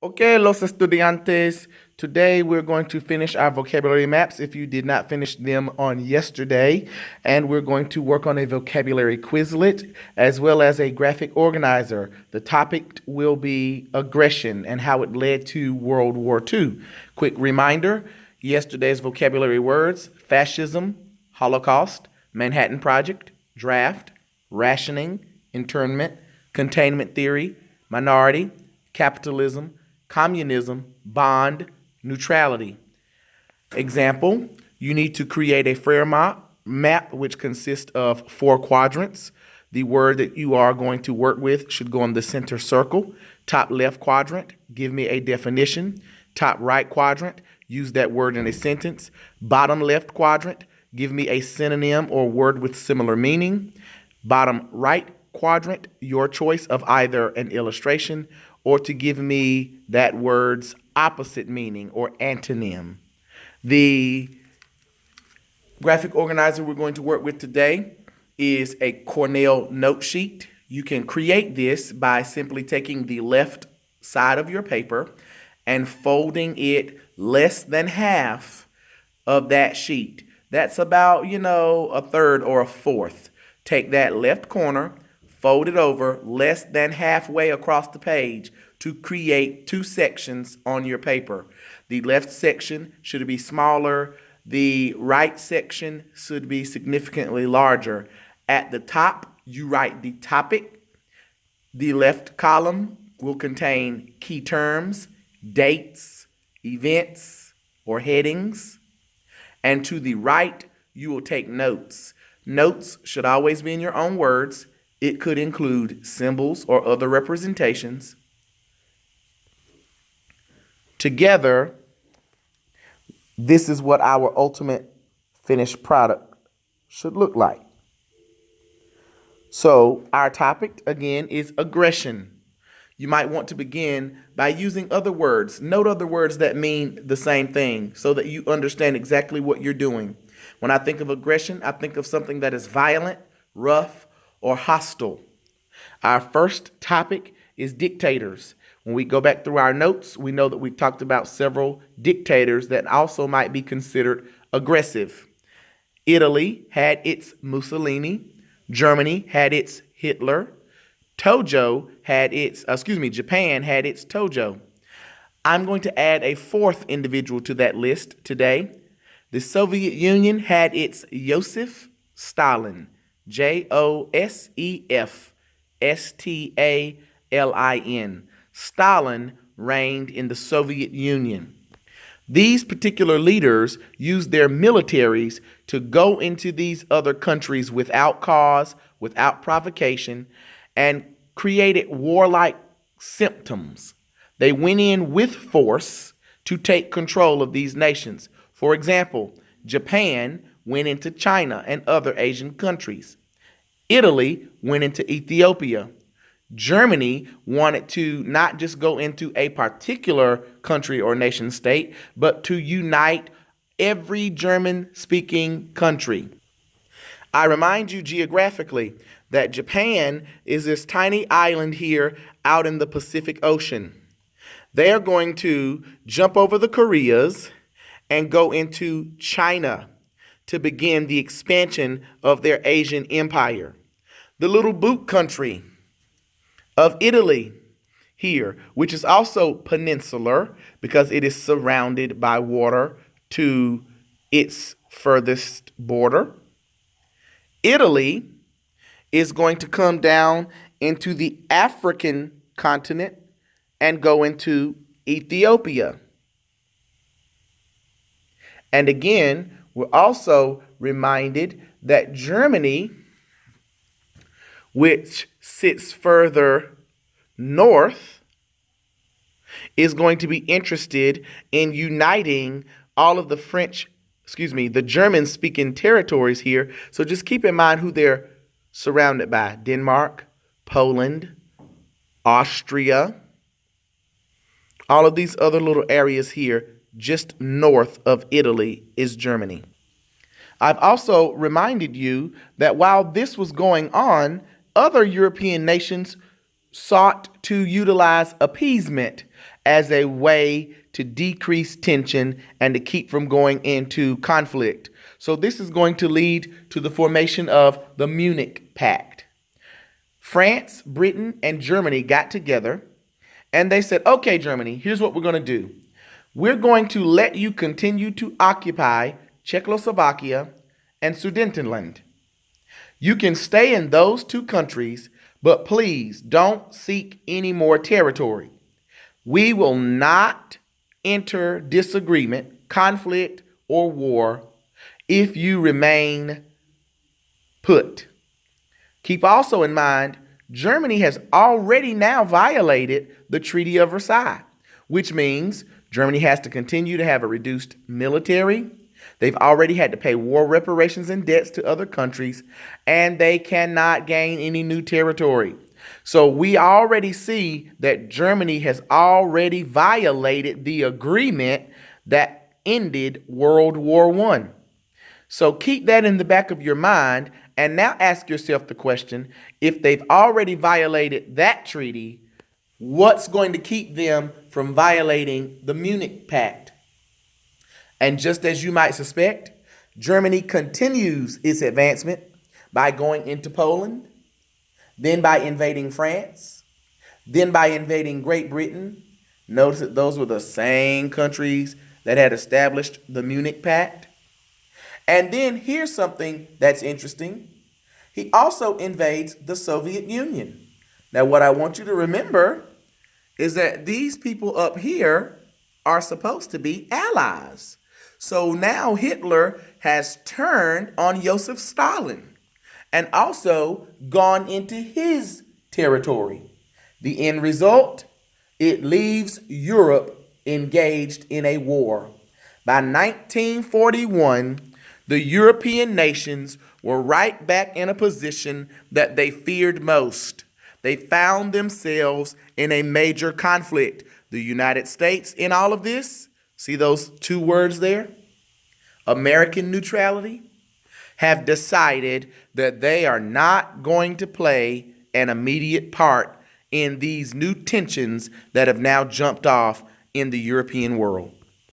Okay, los estudiantes. Today we're going to finish our vocabulary maps if you did not finish them on yesterday. And we're going to work on a vocabulary Quizlet as well as a graphic organizer. The topic will be aggression and how it led to World War II. Quick reminder, yesterday's vocabulary words: fascism, Holocaust, Manhattan Project, draft, rationing, internment, containment theory, minority, capitalism, communism, bond, neutrality. Example, you need to create a Frere map which consists of 4 quadrants. The word that you are going to work with should go in the center circle. Top left quadrant, give me a definition. Top right quadrant, use that word in a sentence. Bottom left quadrant, give me a synonym or word with similar meaning. Bottom right quadrant, your choice of either an illustration or to give me that word's opposite meaning or antonym. The graphic organizer we're going to work with today is a Cornell note sheet. You can create this by simply taking the left side of your paper and folding it less than half of that sheet. That's about, a third or a fourth. Take that left corner, fold it over less than halfway across the page to create 2 sections on your paper. The left section should be smaller. The right section should be significantly larger. At the top, you write the topic. The left column will contain key terms, dates, events, or headings. And to the right, you will take notes. Notes should always be in your own words. It could include symbols or other representations. Together, this is what our ultimate finished product should look like. So, our topic, again, is aggression. You might want to begin by using other words. Note other words that mean the same thing so that you understand exactly what you're doing. When I think of aggression, I think of something that is violent, rough, or hostile. Our first topic is dictators. When we go back through our notes, we know that we've talked about several dictators that also might be considered aggressive. Italy had its Mussolini. Germany had its Hitler. Japan had its Tojo. I'm going to add a 4th individual to that list today. The Soviet Union had its Joseph Stalin. Joseph Stalin. Stalin reigned in the Soviet Union. These particular leaders used their militaries to go into these other countries without cause, without provocation, and created warlike symptoms. They went in with force to take control of these nations. For example, Japan went into China and other Asian countries. Italy went into Ethiopia. Germany wanted to not just go into a particular country or nation state, but to unite every German-speaking country. I remind you geographically that Japan is this tiny island here out in the Pacific Ocean. They are going to jump over the Koreas and go into China to begin the expansion of their Asian empire. The little boot country of Italy here, which is also peninsular because it is surrounded by water to its furthest border. Italy is going to come down into the African continent and go into Ethiopia. And again, we're also reminded that Germany, which sits further north, is going to be interested in uniting all of the the German-speaking territories here. So just keep in mind who they're surrounded by. Denmark, Poland, Austria, all of these other little areas here just north of Italy is Germany. I've also reminded you that while this was going on, other European nations sought to utilize appeasement as a way to decrease tension and to keep from going into conflict. So this is going to lead to the formation of the Munich Pact. France, Britain, and Germany got together and they said, okay, Germany, here's what we're going to do. We're going to let you continue to occupy Czechoslovakia and Sudetenland. You can stay in those two countries, but please don't seek any more territory. We will not enter disagreement, conflict, or war if you remain put. Keep also in mind, Germany has already now violated the Treaty of Versailles, which means Germany has to continue to have a reduced military. They've already had to pay war reparations and debts to other countries, and they cannot gain any new territory. So we already see that Germany has already violated the agreement that ended World War I. So keep that in the back of your mind, and now ask yourself the question, if they've already violated that treaty, what's going to keep them from violating the Munich Pact? And just as you might suspect, Germany continues its advancement by going into Poland, then by invading France, then by invading Great Britain. Notice that those were the same countries that had established the Munich Pact. And then here's something that's interesting. He also invades the Soviet Union. Now, what I want you to remember is that these people up here are supposed to be allies. So now Hitler has turned on Joseph Stalin and also gone into his territory. The end result, it leaves Europe engaged in a war. By 1941, the European nations were right back in a position that they feared most. They found themselves in a major conflict. The United States in all of this, see those two words there? American neutrality, have decided that they are not going to play an immediate part in these new tensions that have now jumped off in the European world.